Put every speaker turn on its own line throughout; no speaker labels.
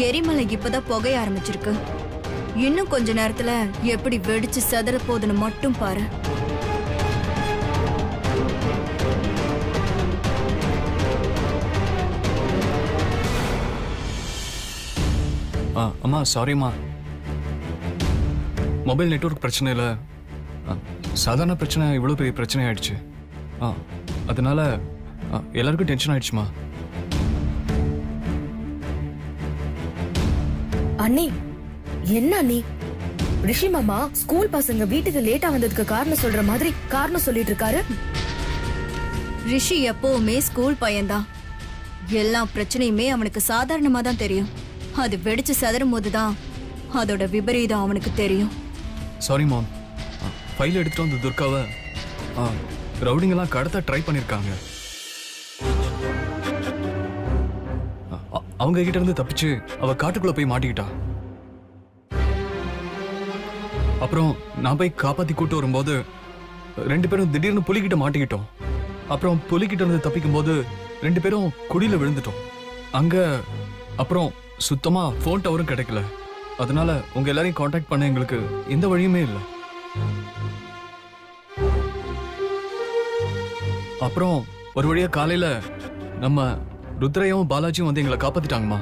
எரிமலை இப்பதான் புகைய ஆரம்பிச்சிருக்கு. இன்னும் கொஞ்ச நேரத்துல எப்படி வெடிச்சு செதற போகுதுன்னு மட்டும் பாரு.
அம்மா சாரிம்மா, மொபைல் நெட்வொர்க் பிரச்சனை இல்லை, சாதாரண பிரச்சனை இவ்வளோ பெரிய பிரச்சனை ஆயிடுச்சு. அதனால எல்லாருக்கும் டென்ஷன் ஆயிடுச்சுமா.
அண்ணி என்ன அண்ணி, ரிஷி மாமா ஸ்கூல் பசங்க வீட்டுக்கு லேட்டா வந்ததுக்கு காரணம் சொல்ற மாதிரி காரணம் சொல்லிட்டு இருக்காரு.
ரிஷி எப்பவுமே ஸ்கூல் பையன்தான். எல்லா பிரச்சனையுமே அவனுக்கு சாதாரணமா தான் தெரியும். அது வெடிச்சு சதறும் போதுதான் அதோட விபரீதம் அவனுக்கு தெரியும்.
சாரி மாம், ஃபைல் எடுத்துட்டு வந்து துர்காவை ரவுடிங்கெல்லாம் கடத்த ட்ரை பண்ணியிருக்காங்க. அவங்க கிட்ட இருந்து தப்பிச்சு அவ காட்டுக்குள்ள போய் மாட்டிக்கிட்டா. அப்புறம் நான் போய் காப்பாத்தி கூட்டு வரும்போது 2 பேரும் திடீர்னு புலிகிட்ட மாட்டிக்கிட்டோம். அப்புறம் புலிகிட்ட இருந்து தப்பிக்கும் போது 2 பேரும் குடியில விழுந்துட்டோம். அங்க அப்புறம் சுத்தமா போன் டவரும் கிடைக்கல. அதனால உங்க எல்லாரையும் காண்டாக்ட் பண்ண எங்களுக்கு எந்த வழியுமே இல்லை. அப்புறம் ஒரு வழியா காலையில நம்ம ருத்ரையும் பாலாஜியும் வந்து எங்களை காப்பாத்திட்டாங்கம்மா.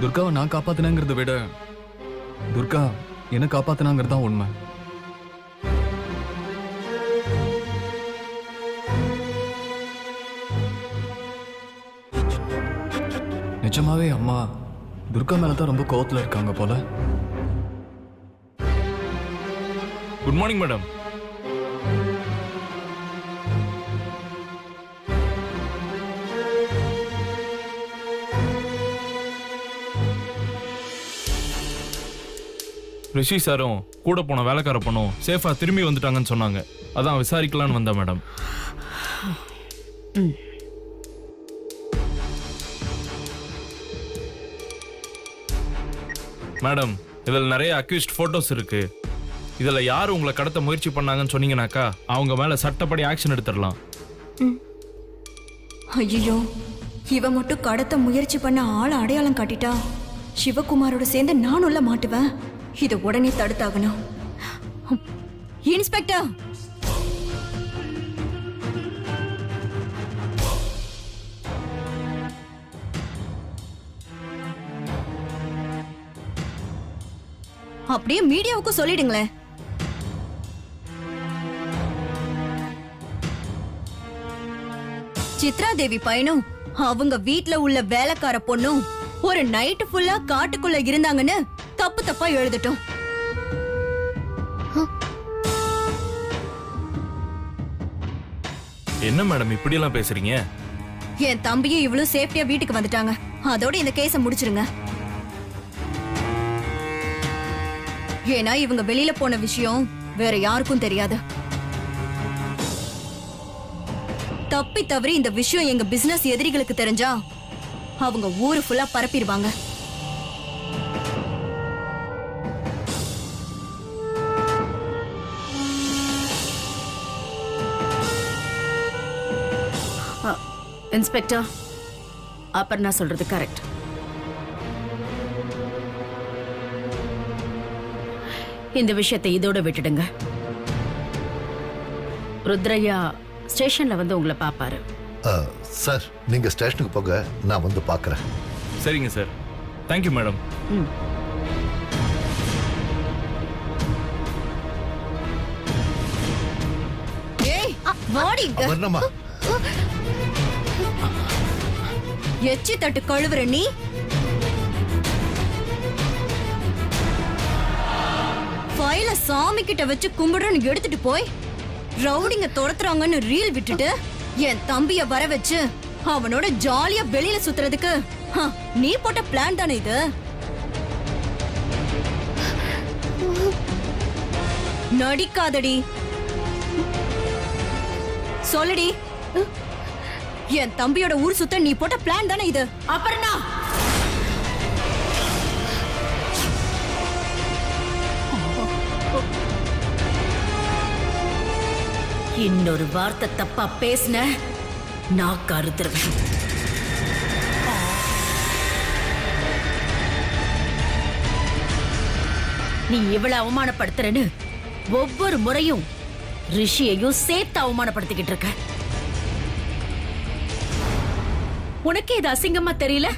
துர்காவை நான் காப்பாத்தினேங்கிறத விட துர்கா என்ன காப்பாத்தினாங்கிறது தான் உண்மை. நிஜமாவே அம்மா துர்கா மேலதான் ரொம்ப கோவத்துல இருக்காங்க போல.
Good morning madam. ரிஷி சாரும் கூட போன வேலைக்கார பொண்ணும் சேஃபா திரும்பி வந்துட்டாங்கன்னு சொன்னாங்க. அதான் விசாரிக்கலான்னு வந்தேன் மேடம். மேடம், இதில் நிறைய அக்யூஸ்ட் போட்டோஸ் இருக்கு. இதுல யார் உங்களை கடத்த முயற்சி பண்ணாங்கன்னு சொன்னீங்கன்னாக்கா அவங்க மேல சட்டப்படி ஆக்ஷன் எடுத்துடலாம்.
ஐயோ, இவ மட்டும் கடத்த முயற்சி பண்ண ஆளை அடையாளம் காட்டிட்டா சிவகுமாரோட சேர்ந்து நான் உள்ள மாட்டுவேன். இதை உடனே தடுத்தாகணும். இன்ஸ்பெக்டர், அப்படியே மீடியாவுக்கு சொல்லிடுங்களேன். சித்ரா தேவி பையனும் அவங்க வீட்ல உள்ள வேலைக்கார பொண்ணும் ஒரு நைட் ஃபுல்லா காட்டுக்குள்ள இருந்தாங்கன்னு தப்பு தப்பா எழுதட்டும்.
என்ன மேடம் இப்படி எல்லாம் பேசுறீங்க?
என் தம்பியும் இவ்வளவு சேஃப்டியா வீட்டுக்கு வந்துட்டாங்க. அதோட இந்த கேஸ முடிச்சிருங்க. ஏன்னா இவங்க வெளியில போன விஷயம் வேற யாருக்கும் தெரியாது. தப்பி தவறி இந்த விஷயம் எங்க பிசினஸ் எதிரிகளுக்கு தெரிஞ்சா அவங்க ஊரு ஃபுல்லா பரப்பிடுவாங்க.
இன்ஸ்பெக்டர், அப்பர்ணா சொல்றது கரெக்ட். இந்த விஷயத்தை இதோட விட்டுடுங்க. ருத்ரையா ஸ்டேஷன்ல வந்து உங்களை பாப்பாரு.
சார், நீங்க ஸ்டேஷனுக்கு போக, நான் வந்து பாக்குறேன்.
சரிங்க சார். Thank you madam.
ஏய், வாடிங்க.
வர்ணமா,
எச்சி தட்டு கழுவுற நீ. ஃபைல சாமி கிட்ட வச்சு கும்பிடுறன்னு எடுத்துட்டு போய் ரவுடிங்க துரத்துறாங்கன்னு ரீல் விட்டுட்டு என் தம்பிய வர வச்சு அவனோட ஜாலியா வெளியில சுத்துறதுக்கு நீ போட்ட பிளான் தானே இது? நடிக்காதடி, சொல்லுடி. என் தம்பியோட ஊர் சுத்த நீ போட்ட பிளான் தானே இது?
அப்பர்ணா, இன்னொரு வார்த்தை தப்பா பேசின நான் கருத்துருவேன்.
நீ இவ்வளவு அவமானப்படுத்துறன்னு ஒவ்வொரு முறையும் ரிஷியையும் சேர்த்து அவமானப்படுத்திக்கிட்டு இருக்க. உனக்கு இது அசிங்கமா தெரியல?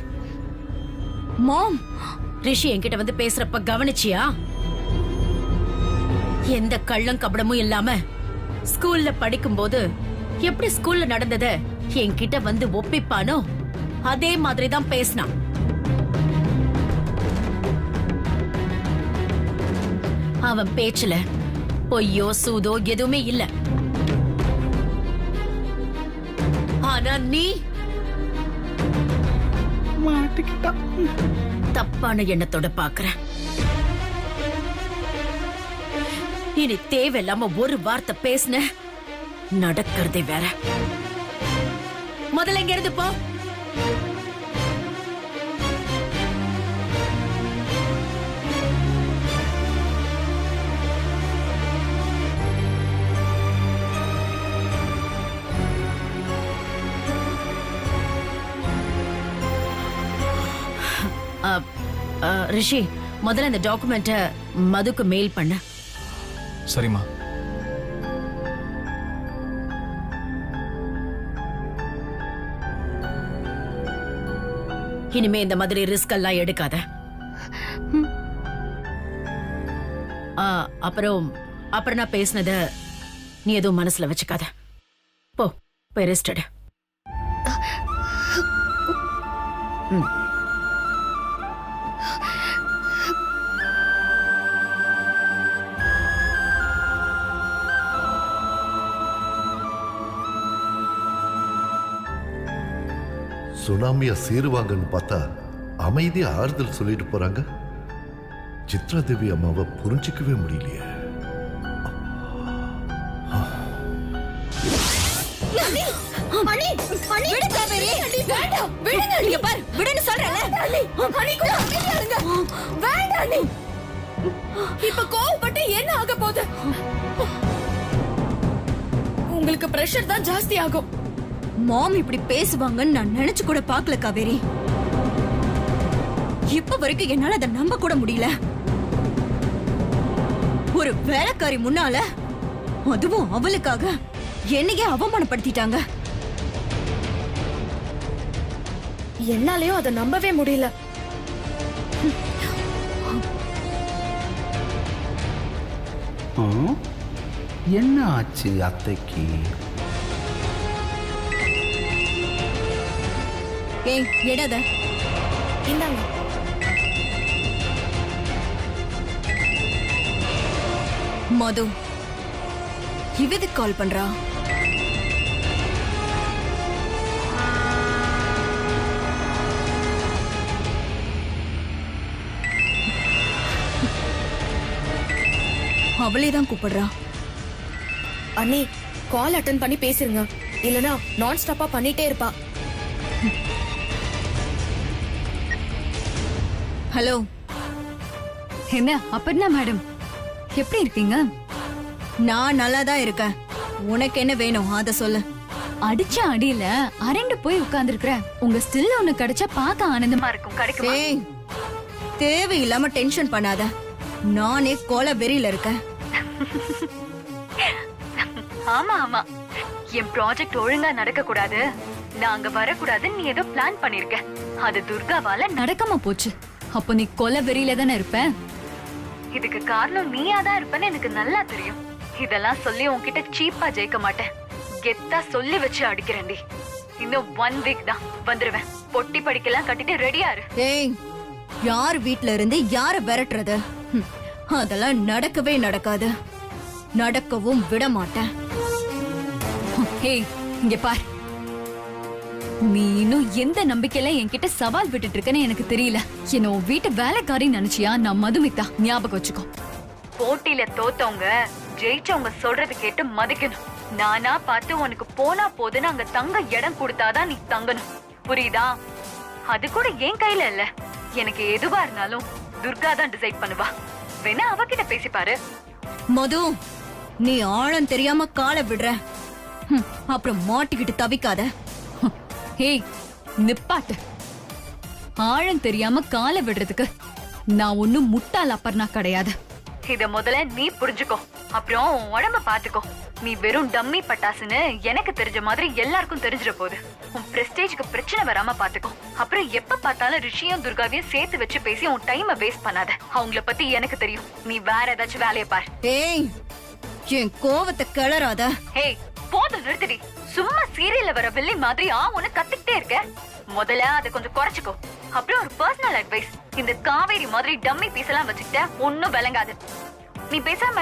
மாம்,
ரிஷி என்கிட்ட வந்து பேசுறப்ப கவனிச்சியா? எந்த கள்ளம் கபடமும் இல்லாம ஸ்கூல்ல படிக்கும்போது எப்படி ஸ்கூல்ல நடந்தத என்கிட்ட வந்து ஒப்பிப்பானோ அதே மாதிரி தான் பேசினான். அவன் பேச்சுல பொய்யோ சூதோ எதுவுமே இல்ல. ஆனா நீ
மாட்டிக்கிட்டான்.
தப்பான எண்ணத்தோட பாக்குற. இனி தேவையில்லாம ஒரு வார்த்தை பேசுன நடக்கிறதே வேற. முதல்ல இங்க இருந்து போ. ரிஷி, முதல்ல இந்த டாக்குமெண்ட்ட மதுக்கு மெயில் பண்ண.
சரிம்மா.
இனிமே இந்த மாதிரி ரிஸ்க் எல்லாம் எடுக்காத. அப்புறம் நான் பேசினத நீ எதுவும் மனசுல வச்சுக்காத. போய் ரெஸ்ட் எடு.
சுனாமியா சீருவாங்கன்னு பார்த்தா அமைதியா ஆறுதல் சொல்லிட்டு போறாங்க. சித்ரா தேவி அம்மாவை புரிஞ்சிக்கவே முடியலையே.
இப்ப கோவப்பட்டு என்ன ஆக போகுது? உங்களுக்கு பிரஷர் தான் ஜாஸ்தி ஆகும்.
மாம் இப்படி பேசுவாங்கன்னு நான் நினைச்சு கூட பார்க்கல காவேரி. இப்ப வரைக்கும் என்னால அதை நம்ப கூட முடியல. ஒரு வேலைக்காரி முன்னால, அதுவும் அவளுக்காக என்னையே அவமானப்படுத்திட்டாங்க.
என்னாலயும் அதை நம்பவே முடியல.
என்ன ஆச்சு அத்தைக்கு?
ஏய், எடாத.
இந்தாங்க.
மது இவதுக்கு கால் பண்றா? அவளே தான் கூப்பிடுறா.
அண்ணி, கால் அட்டன் பண்ணி பேசிருங்க. இல்லனா நான் ஸ்டாப்பா பண்ணிட்டே இருப்பா.
ஹலோ.
என்ன அப்பர்ணா மேடம், எப்படி இருக்கீங்க?
நான் நல்லா தான் இருக்கேன். உனக்கு என்ன வேணும் அத சொல்லு.
அடிச்ச அடியில அரண்டு போய் உட்கார்ந்துருக்கிற. உங்க ஸ்டில் ஒண்ணு கிடைச்சா பார்க்க ஆனந்தமா இருக்கும். கிடைக்குமா?
ஏய், தேவையில்லாம டென்ஷன் பண்ணாத. நானே கொலை வெறியில இருக்கேன்.
ஆமா ஆமா, என் ப்ராஜெக்ட் ஒழுங்கா நடக்க கூடாது, நான் அங்க வரக்கூடாதுன்னு நீ ஏதோ பிளான் பண்ணிருக்க. அது துர்காவால நடக்காம போச்சு. அப்போ நீ கொலை வெறியில தானே இருப்ப. இதுக்கு காரணம் நீயா தான் இருப்பேன்னு எனக்கு நல்லா தெரியும். இதெல்லாம் சொல்லி உன்கிட்ட சீப்பா ஜெயிக்க மாட்டேன். கெத்தா சொல்லி வச்சு அடிக்கிறேன்டி. இன்னும் 1 வீக் தான் வந்துருவேன். பொட்டி படிக்கலாம் கட்டிட்டு ரெடியா இரு.
ஏய், யார் வீட்ல இருந்து யார விரட்டுறது? அதெல்லாம் நடக்கவே நடக்காது. நடக்கவும் விட மாட்டேன்.
ஏய், இங்க பார். நீ இன்னும் எந்த நம்பிக்கையில என்கிட்ட சவால் விட்டுட்டு இருக்கன்னு எனக்கு தெரியல. என்ன உன் வீட்டு வேலைக்காரி நினைச்சியா? நான் மதுமிதா, ஞாபகம் வச்சுக்கோ. போட்டியில தோத்தவங்க ஜெயிச்சவங்க சொல்றது கேட்டு மதிக்கணும். நானா பார்த்து உனக்கு போனா போதுன்னு அங்க தங்க இடம் கொடுத்தாதான் நீ தங்கணும். புரியுதா? அது கூட என் கையில இல்ல. எனக்கு எதுவா இருந்தாலும் துர்கா தான் டிசைட் பண்ணுவா. வேணா அவகிட்ட பேசி பாரு.
மது, நீ ஆழம் தெரியாம காலை விடுற. அப்புறம் மாட்டிக்கிட்டு தவிக்காத.
ஏய், நிப்பாட்டு. ஆழம் தெரியாம காலை விடுறதுக்கு நான் ஒண்ணும் முட்டாள் அப்பர்னா கிடையாது. இத முதல்ல நீ புரிஞ்சுக்கோ. அப்புறம் உன் உடம்ப பாத்துக்கோ. நீ வெறும் டம்மி பட்டாசுன்னு எனக்கு தெரிஞ்ச மாதிரி எல்லாருக்கும் தெரிஞ்சிட போகுது. உன் பிரஸ்டேஜ்க்கு பிரச்சனை வராம பாத்துக்கோ. அப்புறம் எப்ப பார்த்தாலும் ரிஷியும் துர்காவையும் சேர்த்து வச்சு பேசி உன் டைமை வேஸ்ட் பண்ணாத. அவங்கள பத்தி எனக்கு தெரியும். நீ வேற ஏதாச்சும் வேலையை பாரு.
ஏய், என் கோவத்தை கிளறாத.
ஏய், போதும் நிறுத்திடி. சும்மா சீரியல்ல வர வில்லி மாதிரி ஒன்னு கத்திக்கிட்டே இருக்க. முதல்ல அதை கொஞ்சம் குறைச்சுக்கோ. அப்புறம் ஒரு பர்சனல் அட்வைஸ், இந்த காவேரி மாதிரி டம்மி பீஸ் எல்லாம் வச்சுக்கிட்ட ஒன்னும் விளங்காது. நீ பேசாம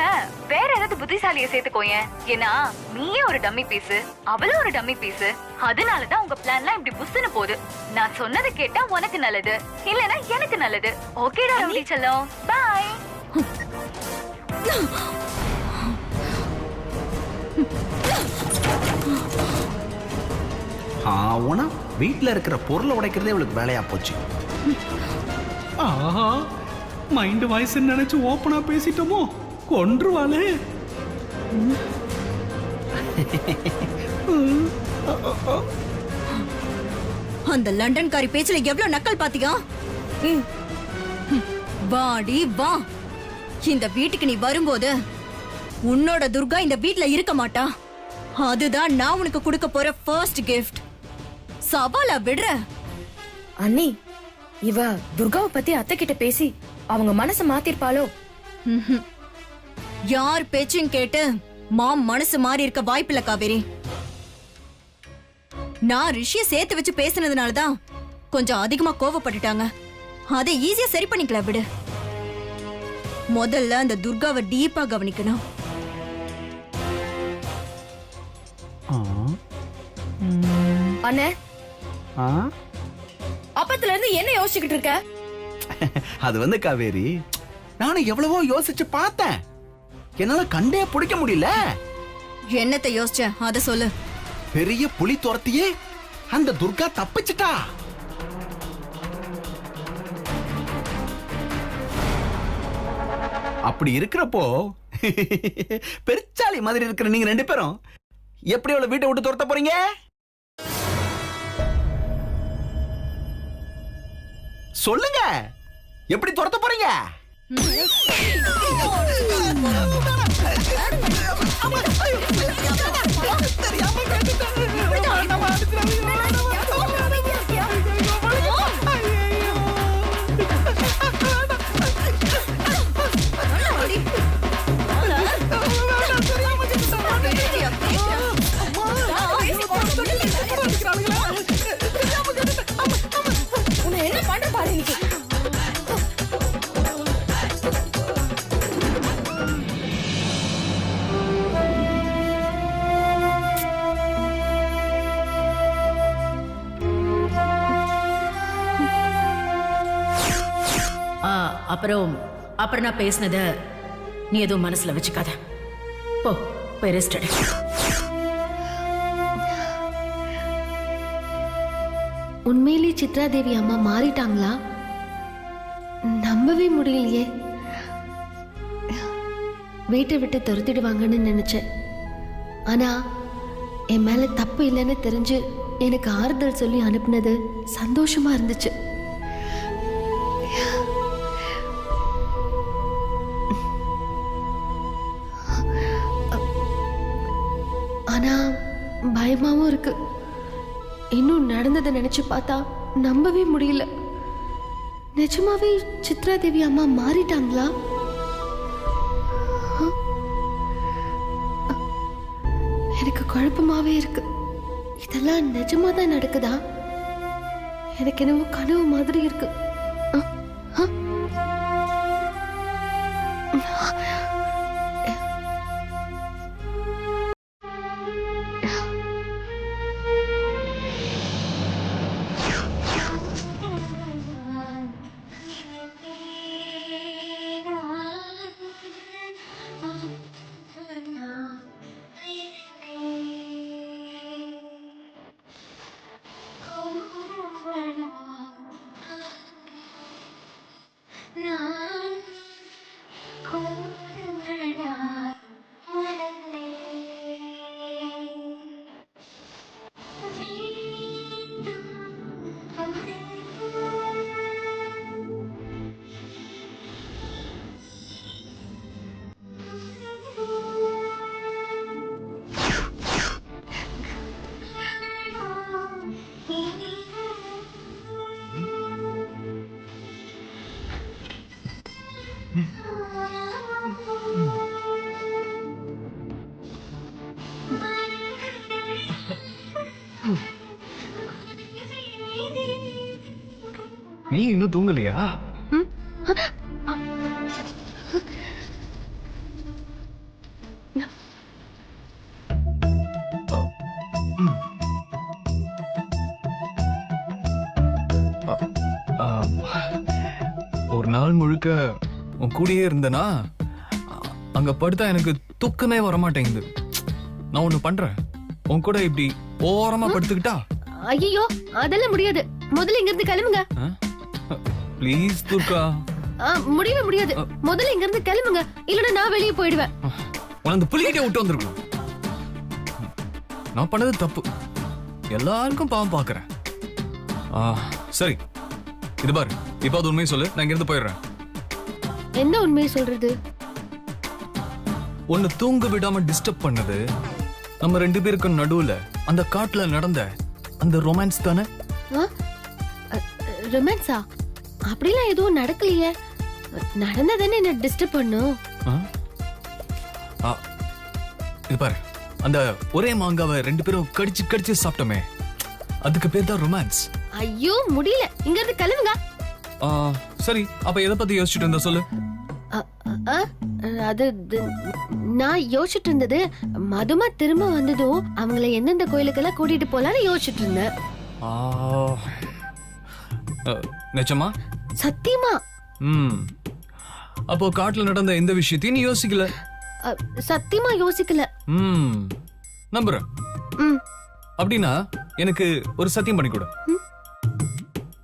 வேற ஏதாவது புத்திசாலியை சேர்த்துக்கோயேன். ஏன்னா நீயே ஒரு டம்மி பீஸ், அவளும் ஒரு டம்மி பீஸ். அதனாலதான் உங்க பிளான்லாம் இப்படி புஸ்ன்னு போகுது. நான் சொன்னதை கேட்டா உனக்கு நல்லது, இல்லனா எனக்கு நல்லது. ஓகேடா ரவுடி செல்லம், பை.
ஆனா வீட்ல இருக்கிற பொருளை உடைக்கிறதே இவளுக்கு வேலையா போச்சு. ஆஹா, மைண்ட் வாய்ஸ் நினைச்சு ஓப்பனா பேசிட்டோமோ, கொன்றுவாளே.
அந்த லண்டன்காரி பேச்சுல எவ்வளவு நக்கல் பாத்தியா? வாடி வா. இந்த வீட்டுக்கு நீ வரும்போது உன்னோட துர்கா இந்த வீட்ல இருக்க மாட்டா. அதுதான் நான் உனக்கு கொடுக்க போற ஃபர்ஸ்ட் கிஃப்ட். சவாலா விடுற?
அண்ணி, இவ துர்காவை பத்தி அத்தை கிட்ட பேசி அவங்க மனச மாத்திருப்பாளோ?
யார் பேச்சும் கேட்டு மாம் மனசு மாறி இருக்க வாய்ப்பில்ல காவேரி. நான் ரிஷிய சேர்த்து வச்சு பேசினதுனாலதான் கொஞ்சம் அதிகமா கோவப்பட்டுட்டாங்க. அதை ஈஸியா சரி பண்ணிக்கலாம் விடு. முதல்ல அந்த துர்காவை டீப்பா கவனிக்கணும்.
அண்ணே,
ஆ?
அப்பத்துல இருந்து என்ன யோசிச்சுக்கிட்டு இருக்க?
அது காவேரி, நானும் எவ்வளவோ யோசிச்சு பார்த்தேன். என்னால கண்டே பிடிக்க முடியல.
என்னத்தை யோசிச்ச அத சொல்லு.
பெரிய புலி துரத்தியே அந்த துர்கா தப்பிச்சிட்டா. அப்படி இருக்கிறப்போ பெருச்சாலி மாதிரி இருக்கிற நீங்க ரெண்டு பேரும் எப்படி அவளை வீட்டை விட்டு துரத்த போறீங்க? சொல்லுங்க, எப்படி துரத்த போறீங்க?
என்ன பண்ற பாரு இன்னைக்கு.
அப்புறம் நான் பேசினத நீ எதுவும் மனசுல வச்சுக்காத. போ, போய் ரெஸ்ட் எடு.
உண்மையிலே சித்ரா தேவி அம்மா மாறிட்டாங்களா? நம்பவே முடியலையே. வீட்டை விட்டு துரத்திடுவாங்கன்னு நினைச்சேன். ஆனா என் மேல தப்பு இல்லைன்னு தெரிஞ்சு எனக்கு ஆறுதல் சொல்லி அனுப்புனது சந்தோஷமா இருந்துச்சு. ஆனா பயமாவும் இருக்கு. இன்னும் நடந்ததை நினைச்சு பார்த்தா நம்பவே முடியல. நிஜமாவே சித்ரா தேவி அம்மா மாறிட்டாங்களா? எனக்கு குழப்பமாவே இருக்கு. இதெல்லாம் நிஜமா தான் நடக்குதா? எனக்கு என்னவோ கனவு மாதிரி இருக்கு.
நீ இன்னும் தூங்கலையா? ஒரு நாள் முழுக்க உன் கூடயே இருந்தனா அங்க படுத்தா எனக்கு தூக்கமே வரமாட்டேங்குது. நான் ஒண்ணு பண்றேன், உன் கூட இப்படி ஓரமா படுத்துக்கிட்டா?
ஐயோ அதெல்லாம் முடியாது. முதல்ல இங்க இருந்து கிளம்புங்க.
ப்ளீஸ் துர்கா.
முடியவே முடியாது. முதல்ல இங்க இருந்து கிளம்புங்க, இல்லனா நான் வெளியே போயிடுவேன்.
உன அந்த புலிகிட்டே விட்டு வந்திருக்கணும். நான் பண்ணது தப்பு, எல்லாருக்கும் பாவம் பாக்குறேன். சரி இது பாரு, இப்ப அது உண்மையை சொல்லு, நான் இங்க இருந்து போயிடுறேன்.
என்ன உண்மையை சொல்றது?
உன்னை தூங்க விடாம டிஸ்டர்ப் பண்ணது நம்ம 2 பேருக்கும் நடுவுல அந்த காட்டுல நடந்த அந்த ரொமான்ஸ் தானே?
ரொமான்ஸா? அப்படிலாம் எதுவும் நடக்கலையே. நடந்ததானே என்ன டிஸ்டர்ப் பண்ணும்.
இது பாரு, அந்த ஒரே மாங்காவை 2 பேரும் கடிச்சு கடிச்சு சாப்பிட்டோமே, அதுக்கு பேர் தான் ரொமான்ஸ்.
ஐயோ முடியல, இங்க இருந்து கிளம்புங்க.
சரி, அப்ப எதை பத்தி யோசிச்சுட்டு இருந்தா சொல்லு.
அது நான் யோசிச்சுட்டு இருந்தது, மதுமா திரும்ப வந்ததும் அவங்கள எந்தெந்த கோயிலுக்கெல்லாம் கூட்டிட்டு போலான்னு யோசிச்சுட்டு இருந்தேன்.
நிஜமா?
சத்தியமா.
அப்போ காட்டுல நடந்த எந்த விஷயத்தையும் நீ யோசிக்கல?
சத்தியமா யோசிக்கல.
நம்புறேன். அப்படின்னா எனக்கு ஒரு சத்தியம் பண்ணி கொடு.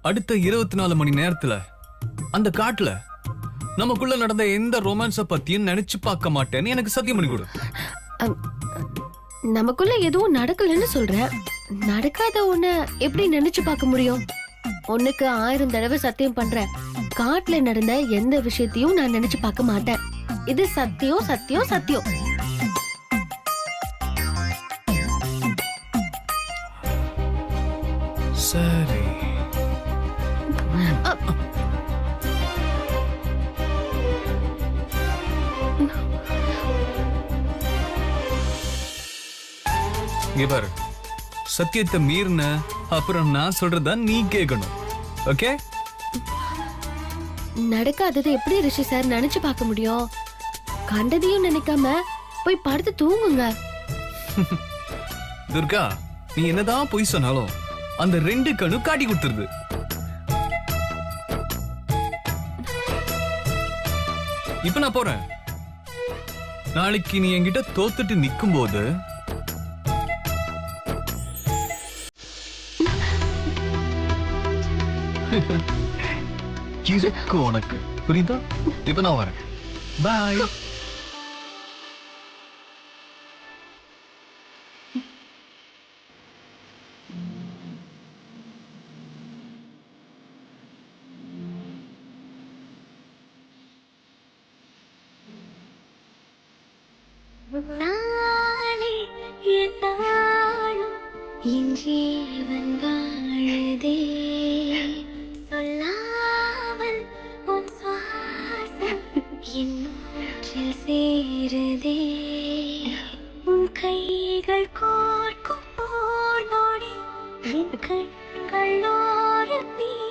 அடுத்த 24 மணி நேரத்துல அந்த காட்டுல நமக்குள்ள நடந்த எந்த ரொமான்ஸ பத்தியும் நினைச்சு பார்க்க மாட்டேன்னு எனக்கு சத்தியம் பண்ணி கொடு.
நமக்குள்ள எதுவும் நடக்கலன்னு சொல்றேன். நடக்காத ஒண்ணு எப்படி நினைச்சு பார்க்க முடியும்? ஒண்ணுக்கு 1000 தடவை சத்தியம் பண்றேன், காட்டுல நடந்த எந்த விஷயத்தையும் நான் நினைச்சு பார்க்க மாட்டேன். இது சத்தியம் சத்தியம் சத்தியம்.
சரி. இங்க பாரு, சத்தியத்தை மீறின அப்புறம் நான் சொல்றதா நீ கேட்கணும். ஓகே?
நடக்காதது எப்படி ரிஷி சார் நினைச்சு பார்க்க முடியும்? கண்டதையும் நினைக்காம போய் படுத்து தூங்குங்க.
துர்கா, நீ என்னதான் பொய் சொன்னாலும் அந்த 2 கண்ணு காட்டி கொடுத்துருது. இப்ப நான் போறேன். நாளைக்கு நீ என்கிட்ட தோத்துட்டு நிக்கும் போது இருக்கு உனக்கு, புரியுதா? இப்ப நான் வரேன். பாய்.
நாளே என்னாலும் என் ஜீவன் வாழுதே, சொல்லாமல் உன் சுவாசம் என் மூச்சில் சேருதே, உன் கைகள் கோர்க்கும் போர் நொடி என் கண்கள் ஓரத்தில்